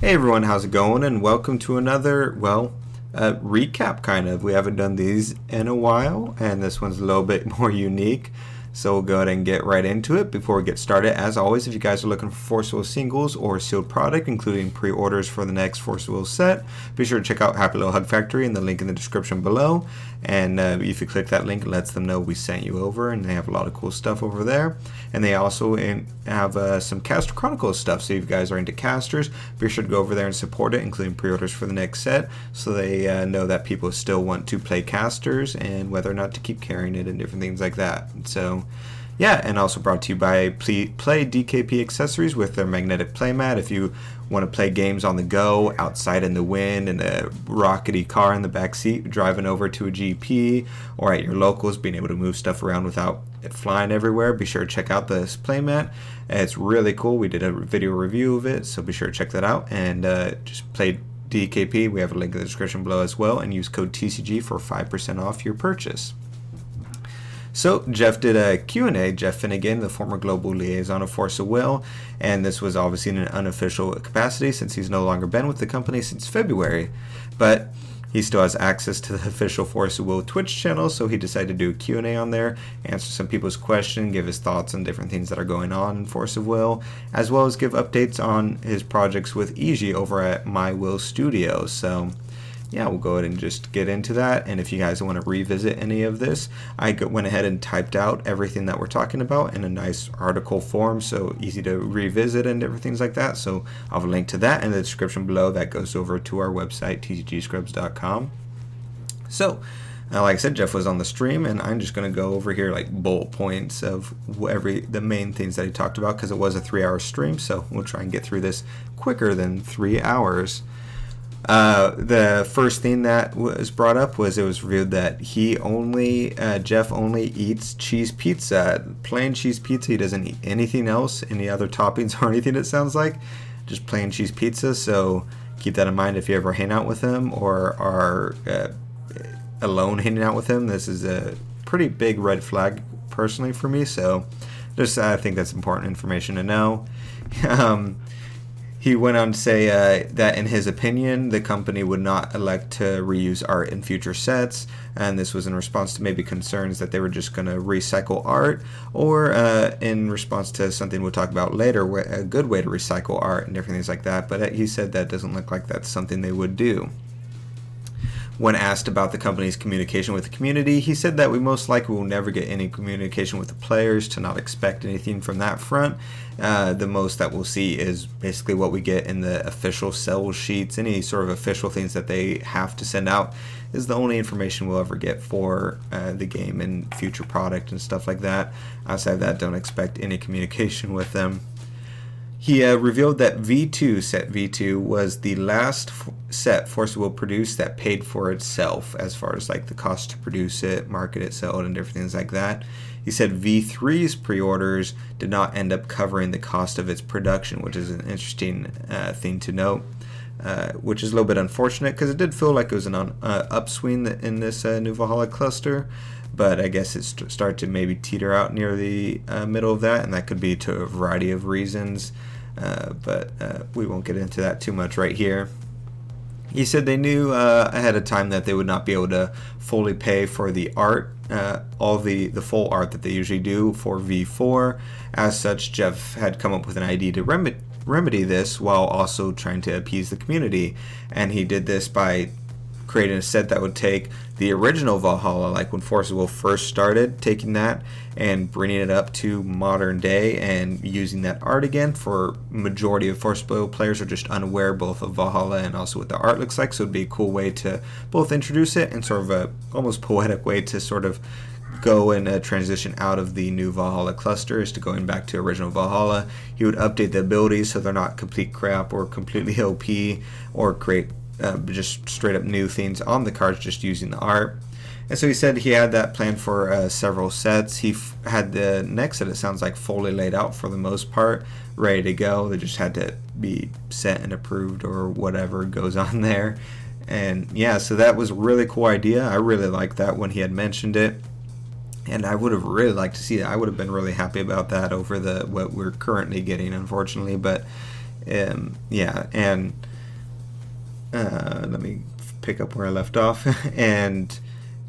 Hey everyone, how's it going? And welcome to another, recap kind of. We haven't done these in a while, and this one's a little bit more unique. So we'll go ahead and get right into it. Before we get started, as always, if you guys are looking for Force Wheel singles or sealed product, including pre-orders for the next Force Wheel set, be sure to check out Happy Little Hug Factory in the link in the description below. And if you click that link, it lets them know we sent you over, and they have a lot of cool stuff over there. And they also have some Caster Chronicles stuff, so if you guys are into casters, be sure to go over there and support it, including pre-orders for the next set, so they know that people still want to play casters and whether or not to keep carrying it and different things like that. So yeah, and also brought to you by Play DKP Accessories with their magnetic playmat. If you want to play games on the go, outside in the wind, in a rockety car in the back seat, driving over to a GP, or at your locals, being able to move stuff around without it flying everywhere, be sure to check out this playmat. It's really cool. We did a video review of it, so be sure to check that out. And just play DKP. We have a link in the description below as well, and use code TCG for 5% off your purchase. So Jeff did a Q&A, Jeff Finnegan, the former global liaison of Force of Will, and this was obviously in an unofficial capacity since he's no longer been with the company since February, but he still has access to the official Force of Will Twitch channel, so he decided to do a Q&A on there, answer some people's questions, give his thoughts on different things that are going on in Force of Will, as well as give updates on his projects with Easy over at My Will Studios. So yeah, we'll go ahead and just get into that. And if you guys want to revisit any of this, I went ahead and typed out everything that we're talking about in a nice article form, so easy to revisit and different things like that. So I'll have a link to that in the description below. That goes over to our website, tcgscrubs.com. So like I said, Jeff was on the stream, and I'm just going to go over here like bullet points of the main things that he talked about, because it was a 3-hour stream, so we'll try and get through this quicker than 3 hours. The first thing that was brought up was it was revealed that Jeff only eats cheese pizza, plain cheese pizza. He doesn't eat anything else, any other toppings or anything, it sounds like. Just plain cheese pizza, so keep that in mind if you ever hang out with him or are alone hanging out with him. This is a pretty big red flag personally for me, so just I think that's important information to know. He went on to say that in his opinion, the company would not elect to reuse art in future sets, and this was in response to maybe concerns that they were just going to recycle art, or in response to something we'll talk about later, a good way to recycle art and different things like that, but he said that doesn't look like that's something they would do. When asked about the company's communication with the community, he said that we most likely will never get any communication with the players, to not expect anything from that front. The most that we'll see is basically what we get in the official sell sheets. Any sort of official things that they have to send out is the only information we'll ever get for the game and future product and stuff like that. Outside of that, don't expect any communication with them. He revealed that set V2 was the last set Force will produce that paid for itself, as far as like the cost to produce it, market it, sell it, and different things like that. He said V3's pre-orders did not end up covering the cost of its production, which is an interesting thing to note, which is a little bit unfortunate, because it did feel like it was an upswing in this new Valhalla cluster. But I guess it started to maybe teeter out near the middle of that, and that could be to a variety of reasons. But we won't get into that too much right here. He said they knew ahead of time that they would not be able to fully pay for the art, all the full art that they usually do for V4. As such, Jeff had come up with an idea to remedy this while also trying to appease the community. And he did this by creating a set that would take the original Valhalla, like when Force of Will first started, taking that and bringing it up to modern day and using that art again. For majority of Force of Will players are just unaware both of Valhalla and also what the art looks like, so it'd be a cool way to both introduce it and sort of a almost poetic way to sort of go and transition out of the new Valhalla clusters to going back to original Valhalla. He would update the abilities so they're not complete crap or completely OP, or create just straight up new things on the cards just using the art. And so he said he had that planned for several sets. He had the next set, it sounds like, fully laid out for the most part, ready to go. They just had to be set and approved or whatever goes on there. And yeah, so that was a really cool idea. I really liked that when he had mentioned it, and I would have really liked to see it. I would have been really happy about that over what we're currently getting, unfortunately. But yeah, and let me pick up where I left off. And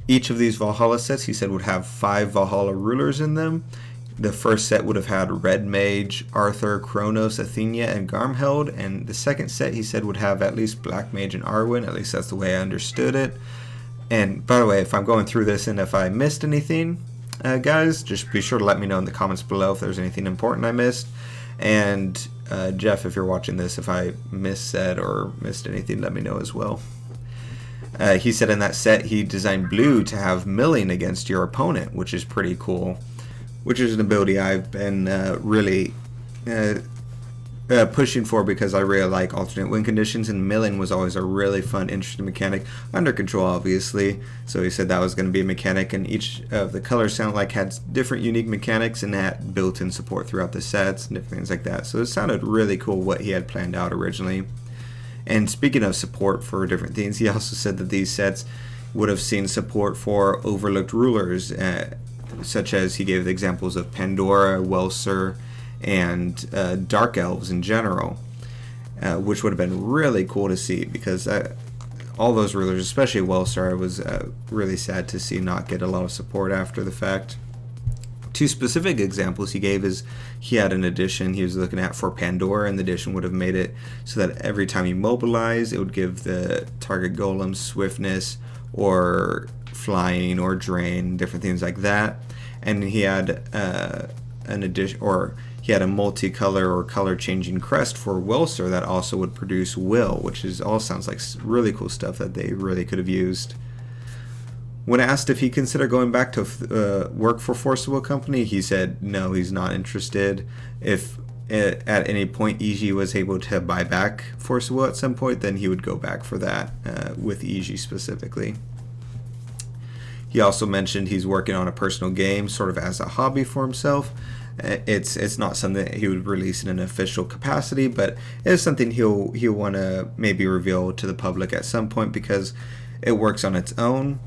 each of these Valhalla sets, he said, would have 5 Valhalla rulers in them. The first set would have had Red Mage, Arthur, Kronos, Athena, and Garmheld, and the second set, he said, would have at least Black Mage and Arwen. At least that's the way I understood it. And by the way, if I'm going through this and if I missed anything, guys, just be sure to let me know in the comments below if there's anything important I missed. And Jeff, if you're watching this, if I missaid or missed anything, let me know as well. He said in that set he designed blue to have milling against your opponent, which is pretty cool. Which is an ability I've been really pushing for because I really like alternate win conditions, and milling was always a really fun, interesting mechanic. Under control, obviously. So he said that was going to be a mechanic, and each of the colors sounded like had different unique mechanics and had built-in support throughout the sets and different things like that. So it sounded really cool what he had planned out originally. And speaking of support for different things, he also said that these sets would have seen support for overlooked rulers, such as he gave the examples of Pandora, Welser, and Dark Elves in general, which would have been really cool to see because all those rulers, especially Welser, I was really sad to see not get a lot of support after the fact. 2 specific examples he gave is he had an addition he was looking at for Pandora, and the addition would have made it so that every time you mobilize, it would give the target golem swiftness or flying or drain, different things like that. And he had an addition, or he had a multicolor or color changing crest for Welser that also would produce will, which is all sounds like really cool stuff that they really could have used. When asked if he considered going back to work for Force of Will Company, he said no, he's not interested. If at any point EG was able to buy back Force of Will at some point, then he would go back for that with EG specifically. He also mentioned he's working on a personal game sort of as a hobby for himself. It's not something that he would release in an official capacity, but it's something he'll want to maybe reveal to the public at some point because it works on its own.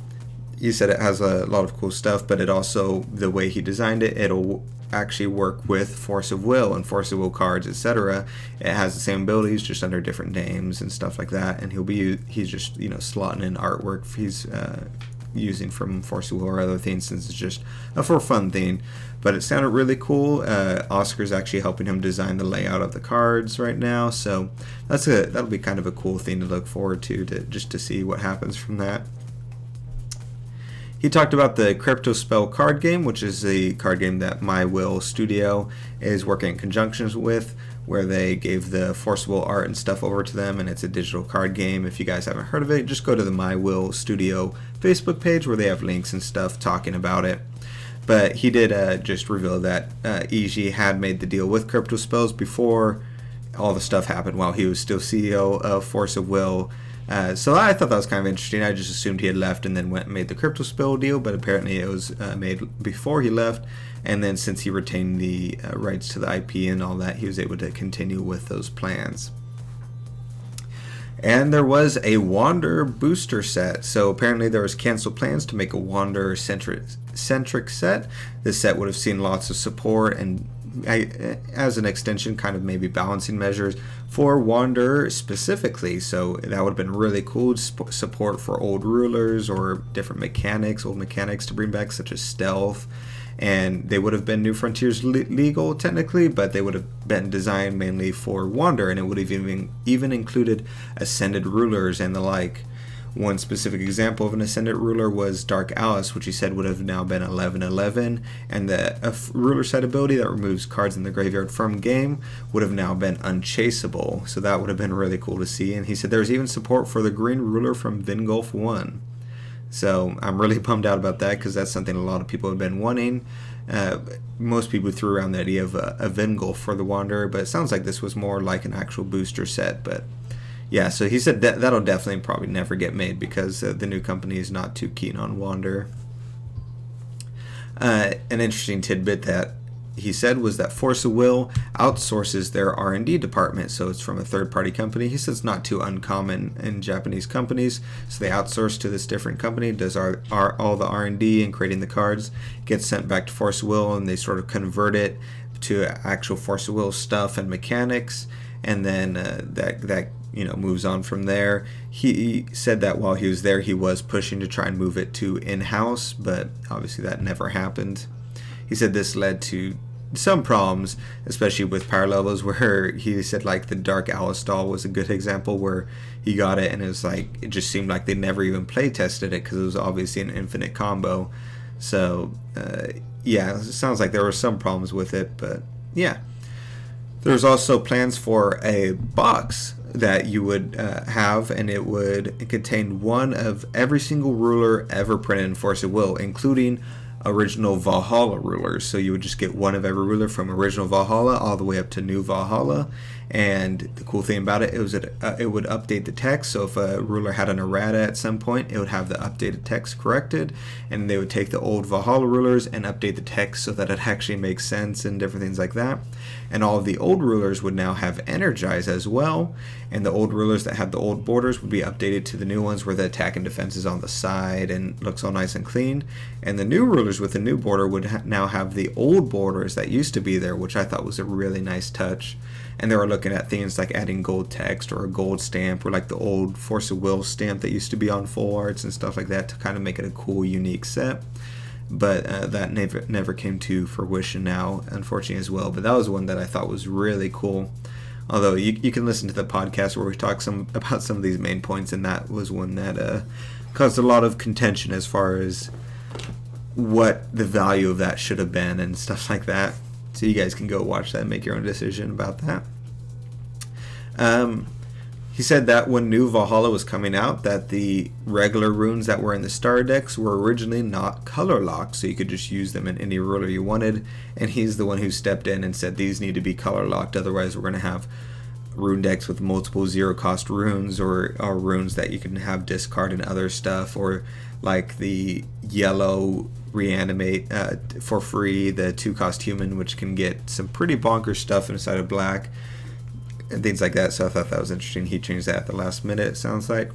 He said it has a lot of cool stuff, but it also, the way he designed it, it'll actually work with Force of Will and Force of Will cards, etc. It has the same abilities, just under different names and stuff like that. And he's just slotting in artwork he's using from Force of Will or other things, since it's just a for fun thing. But it sounded really cool. Oscar's actually helping him design the layout of the cards right now, so that'll be kind of a cool thing to look forward to just to see what happens from that. He talked about the Crypto Spell card game, which is the card game that My Will Studio is working in conjunction with, where they gave the Forcible art and stuff over to them, and it's a digital card game. If you guys haven't heard of it, just go to the My Will Studio Facebook page where they have links and stuff talking about it. But he did just reveal that EG had made the deal with Crypto Spells before all the stuff happened while he was still CEO of Force of Will. So I thought that was kind of interesting. I just assumed he had left and then went and made the Crypto Spell deal, but apparently it was made before he left. And then since he retained the rights to the IP and all that, he was able to continue with those plans. And there was a Wander booster set. So apparently there was canceled plans to make a Wander centric set. This set would have seen lots of support and, as an extension, kind of maybe balancing measures for Wander specifically. So that would have been really cool. Support for old rulers or different mechanics, old mechanics to bring back, such as stealth. And they would have been New Frontiers legal technically, but they would have been designed mainly for Wander, and it would have even included ascended rulers and the like. One specific example of an ascended ruler was Dark Alice, which he said would have now been 11/11, and a ruler set ability that removes cards in the graveyard from game would have now been unchaseable. So that would have been really cool to see. And he said there's even support for the green ruler from Vingolf 1. So I'm really bummed out about that, because that's something a lot of people have been wanting. Most people threw around the idea of a Vingolf for the Wanderer, but it sounds like this was more like an actual booster set. But yeah, so he said that'll definitely probably never get made, because the new company is not too keen on Wanderer. An interesting tidbit that he said was that Force of Will outsources their R&D department, so it's from a third-party company. He says it's not too uncommon in Japanese companies, so they outsource to this different company, does all the R&D and creating the cards, gets sent back to Force of Will, and they sort of convert it to actual Force of Will stuff and mechanics, and then that moves on from there. He said that while he was there, he was pushing to try and move it to in-house, but obviously that never happened. He said this led to some problems, especially with power levels, where he said like the Dark Alistal was a good example, where he got it and it was like, it just seemed like they never even play tested it because it was obviously an infinite combo. So yeah, it sounds like there were some problems with it, but yeah. There's also plans for a box that you would have, and it would contain one of every single ruler ever printed in Force of Will, including original Valhalla rulers. So you would just get one of every ruler from original Valhalla all the way up to new Valhalla. And the cool thing about it was it would update the text. So if a ruler had an errata at some point, it would have the updated text corrected, and they would take the old Valhalla rulers and update the text so that it actually makes sense and different things like that. And all of the old rulers would now have Energize as well, and the old rulers that had the old borders would be updated to the new ones where the attack and defense is on the side and looks all nice and clean. And the new rulers with the new border would now have the old borders that used to be there, which I thought was a really nice touch. And they were looking at things like adding gold text or a gold stamp, or like the old Force of Will stamp that used to be on full arts and stuff like that, to kind of make it a cool, unique set. But that never came to fruition now, unfortunately, as well. But that was one that I thought was really cool. Although you can listen to the podcast where we talk about some of these main points, and that was one that caused a lot of contention as far as what the value of that should have been and stuff like that. So you guys can go watch that and make your own decision about that. He said that when new Valhalla was coming out, that the regular runes that were in the star decks were originally not color locked, so you could just use them in any ruler you wanted. And he's the one who stepped in and said these need to be color locked, otherwise we're going to have rune decks with multiple zero cost runes, or runes that you can have discard and other stuff, or like the yellow reanimate for free, the 2-cost human, which can get some pretty bonkers stuff inside of black and things like that. So I thought that was interesting. He changed that at the last minute, it sounds like.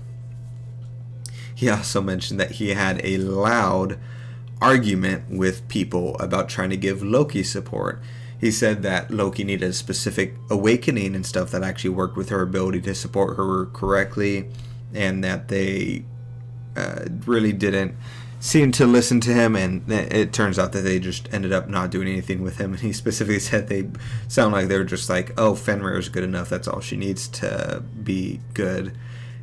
He also mentioned that he had a loud argument with people about trying to give Loki support. He said that Loki needed a specific awakening and stuff that actually worked with her ability to support her correctly, and that they really didn't seem to listen to him, and it turns out that they just ended up not doing anything with him. And he specifically said they sound like they were just like, oh, Fenrir is good enough, that's all she needs to be good.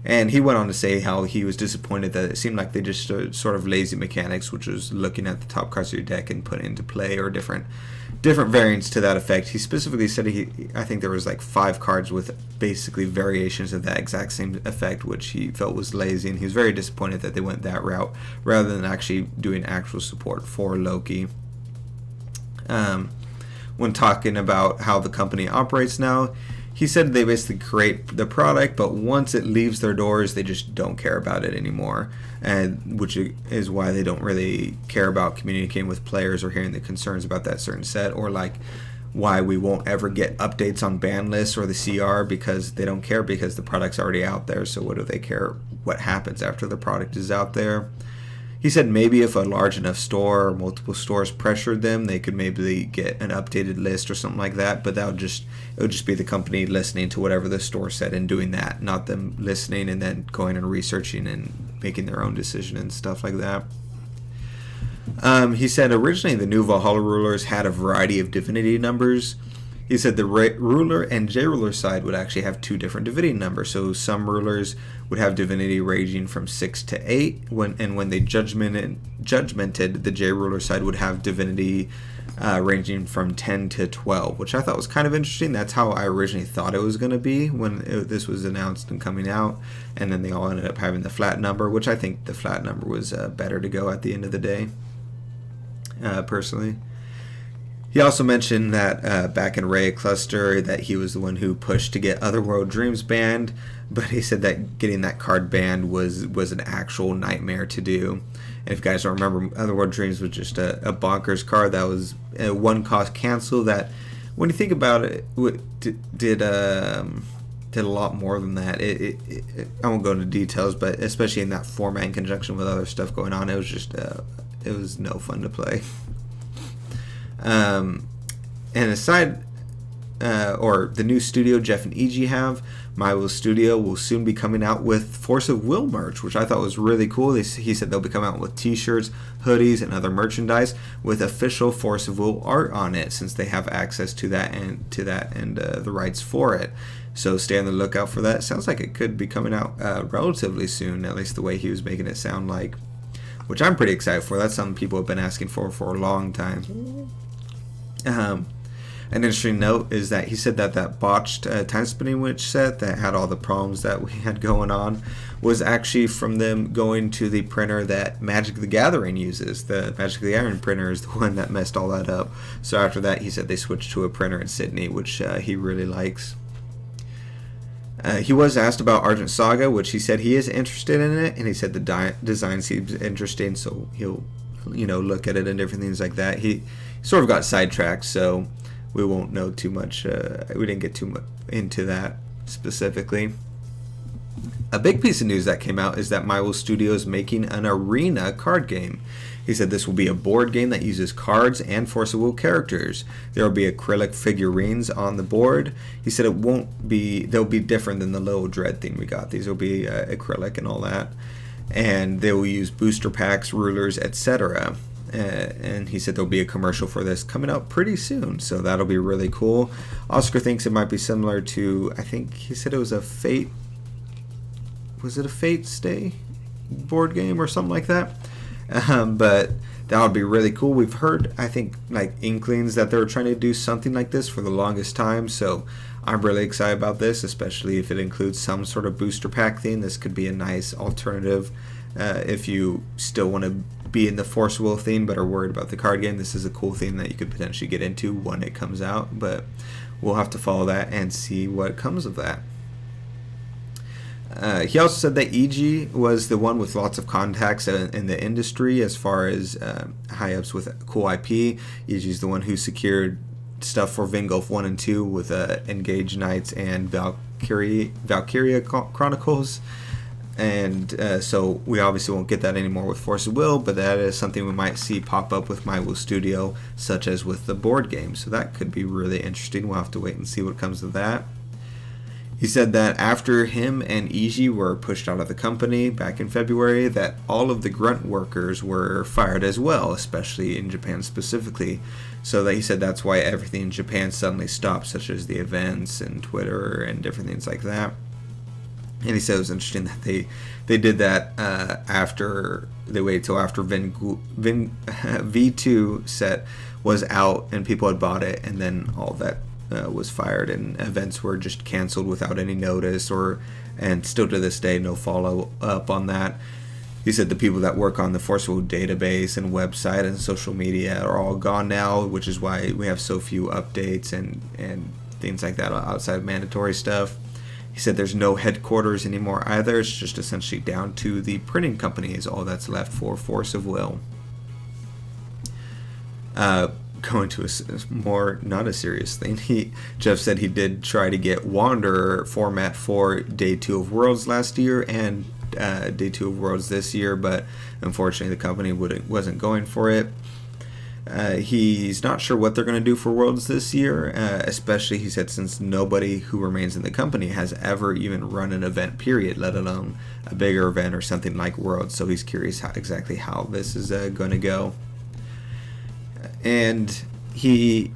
And he went on to say how he was disappointed that it seemed like they just sort of lazy mechanics, which was looking at the top cards of your deck and putting into play, or different variants to that effect. He specifically said I think there was like 5 cards with basically variations of that exact same effect, which he felt was lazy, and he was very disappointed that they went that route rather than actually doing actual support for Loki. When talking about how the company operates now, he said they basically create the product, but once it leaves their doors, they just don't care about it anymore, and which is why they don't really care about communicating with players or hearing the concerns about that certain set, or like why we won't ever get updates on ban lists or the CR, because they don't care, because the product's already out there. So what do they care what happens after the product is out there? He said maybe if a large enough store or multiple stores pressured them, they could maybe get an updated list or something like that, but it would just be the company listening to whatever the store said and doing that, not them listening and then going and researching and making their own decision and stuff like that. He said originally the new Valhalla rulers had a variety of divinity numbers. He said the ruler and J-ruler side would actually have 2 different divinity numbers. So some rulers would have divinity ranging from 6 to 8, when they judgmented, the J-ruler side would have divinity ranging from 10 to 12, which I thought was kind of interesting. That's how I originally thought it was going to be when this was announced and coming out, and then they all ended up having the flat number, which I think the flat number was better to go at the end of the day, personally. He also mentioned that back in Ray Cluster that he was the one who pushed to get Otherworld Dreams banned, but he said that getting that card banned was an actual nightmare to do. And if you guys don't remember, Otherworld Dreams was just a bonkers card that was a 1-cost cancel that, when you think about it, did a lot more than that. I won't go into details, but especially in that format in conjunction with other stuff going on, it was just it was no fun to play. And aside or the new studio Jeff and EG have, My Will Studio, will soon be coming out with Force of Will merch, which I thought was really cool. He said they'll be coming out with t-shirts, hoodies, and other merchandise with official Force of Will art on it, since they have access to that and the rights for it. So stay on the lookout for that. Sounds like it could be coming out relatively soon, at least the way he was making it sound like, which I'm pretty excited for. That's something people have been asking for a long time. An interesting note is that he said that botched Time Spinning Witch set that had all the problems that we had going on was actually from them going to the printer that Magic the Gathering uses. The Magic the Gathering printer is the one that messed all that up. So after that, he said they switched to a printer in Sydney, which he really likes. He was asked about Argent Saga, which he said he is interested in it, and he said the design seems interesting, so he'll look at it and different things like that. He sort of got sidetracked, so we won't know too much. We didn't get too much into that specifically. A big piece of news that came out is that My Will Studio is making an arena card game. He said this will be a board game that uses cards and Force of Will characters. There will be acrylic figurines on the board. He said they'll be different than the little Dread theme we got. These will be acrylic and all that. And they will use booster packs, rulers, etc. And he said there'll be a commercial for this coming out pretty soon, so that'll be really cool. Oscar thinks it might be similar to, I think he said it was a Fate, was it a Fate Stay board game or something like that? But that would be really cool. We've heard, I think, like inklings that they're trying to do something like this for the longest time, so I'm really excited about this, especially if it includes some sort of booster pack thing. This could be a nice alternative if you still want to be in the Force Will theme but are worried about the card game. This is a cool theme that you could potentially get into when it comes out, but we'll have to follow that and see what comes of that. He also said that EG was the one with lots of contacts in the industry as far as high-ups with cool IP. EG is the one who secured stuff for Vingolf 1 and 2 with Engage Knights and Valkyria Chronicles. And so we obviously won't get that anymore with Force of Will, but that is something we might see pop up with My Will Studio, such as with the board game. So that could be really interesting. We'll have to wait and see what comes of that. He said that after him and EG were pushed out of the company back in February, that all of the grunt workers were fired as well, especially in Japan specifically. So that he said that's why everything in Japan suddenly stopped, such as the events and Twitter and different things like that. And he said it was interesting that they did that after they waited till after V2 set was out and people had bought it, and then all that was fired and events were just canceled without any notice, and still to this day no follow up on that. He said the people that work on the Force Will database and website and social media are all gone now, which is why we have so few updates and things like that outside of mandatory stuff. He said there's no headquarters anymore either. It's just essentially down to the printing company is all that's left for Force of Will. Going to a more, not a serious thing, Jeff said he did try to get Wanderer format for Day 2 of Worlds last year and Day 2 of Worlds this year, but unfortunately the company wasn't going for it. He's not sure what they're going to do for Worlds this year, especially, he said, since nobody who remains in the company has ever even run an event, period, let alone a bigger event or something like Worlds. So he's curious exactly how this is going to go. And he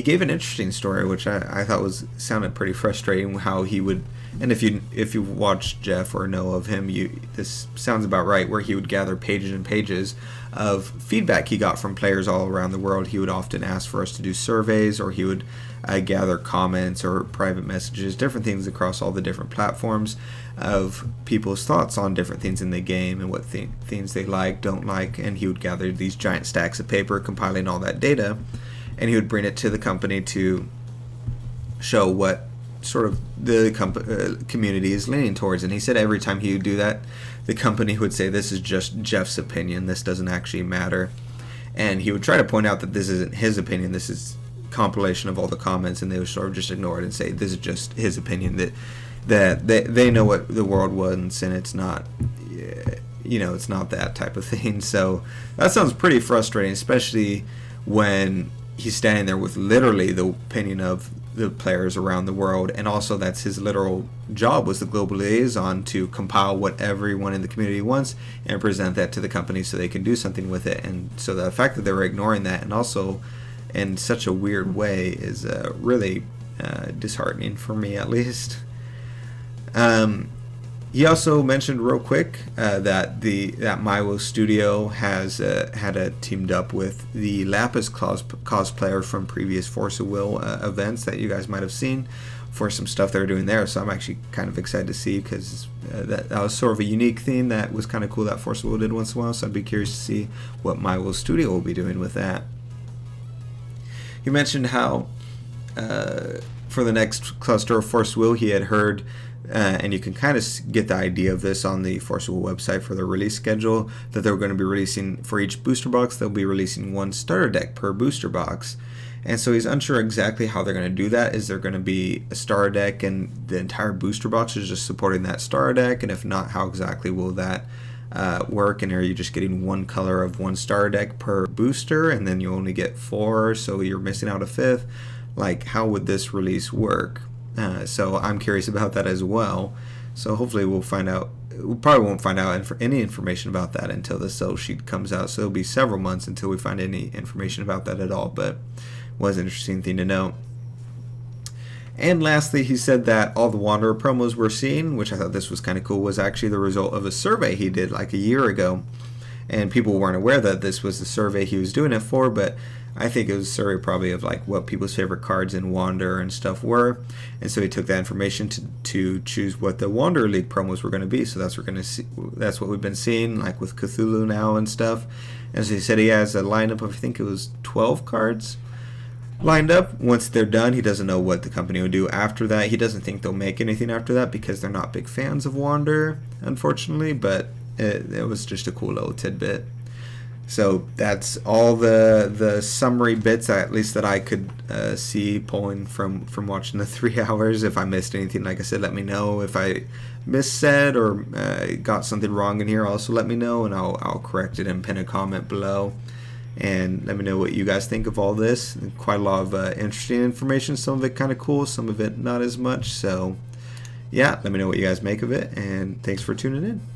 gave an interesting story, which I thought sounded pretty frustrating, how he would, and if you watch Jeff or know of him, this sounds about right, where he would gather pages and pages of feedback he got from players all around the world. He would often ask for us to do surveys, or he would gather comments or private messages, different things across all the different platforms of people's thoughts on different things in the game and what things they like, don't like, and he would gather these giant stacks of paper, compiling all that data, and he would bring it to the company to show what sort of the community is leaning towards. And he said every time he would do that, the company would say, this is just Jeff's opinion, this doesn't actually matter. And he would try to point out that this isn't his opinion, this is compilation of all the comments, and they would sort of just ignore it and say this is just his opinion, that they know what the world wants, and it's not, it's not that type of thing. So that sounds pretty frustrating, especially when he's standing there with literally the opinion of the players around the world, and also that's his literal job, was the global liaison, to compile what everyone in the community wants and present that to the company so they can do something with it. And so the fact that they were ignoring that, and also in such a weird way, is really disheartening for me, at least. He also mentioned real quick that Milo Studio has had teamed up with the Lapis cosplayer from previous Force of Will events that you guys might have seen for some stuff they were doing there. So I'm actually kind of excited to see, because that was sort of a unique thing that was kind of cool that Force of Will did once in a while. So I'd be curious to see what Milo Studio will be doing with that. He mentioned how for the next cluster of Force of Will, he had heard, and you can kind of get the idea of this on the Force of Will website for the release schedule, that they're going to be releasing, for each booster box, they'll be releasing one starter deck per booster box. And so he's unsure exactly how they're going to do that. Is there going to be a starter deck and the entire booster box is just supporting that starter deck? And if not, how exactly will that work? And are you just getting one color of one starter deck per booster, and then you only get 4, so you're missing out a 5th? Like, how would this release work? So I'm curious about that as well. So hopefully we'll find out. We probably won't find out any information about that until the sell sheet comes out. So it'll be several months until we find any information about that at all. But it was an interesting thing to know. And lastly, he said that all the Wanderer promos we're seeing, which I thought this was kind of cool, was actually the result of a survey he did like a year ago. And people weren't aware that this was the survey he was doing it for, but I think it was a survey probably of like what people's favorite cards in Wanderer and stuff were. And so he took that information to choose what the Wanderer League promos were going to be. So that's what we've been seeing, like with Cthulhu now and stuff. As he said, he has a lineup of, I think it was 12 cards lined up. Once they're done, he doesn't know what the company will do after that. He doesn't think they'll make anything after that because they're not big fans of Wanderer, unfortunately, but it was just a cool little tidbit. So that's all the summary bits, at least that I could see pulling from watching the 3 hours. If I missed anything, like I said, let me know. If I missaid or got something wrong in here, also let me know, and I'll correct it and pin a comment below. And let me know what you guys think of all this. Quite a lot of interesting information. Some of it kind of cool, some of it not as much. So yeah, let me know what you guys make of it, and thanks for tuning in.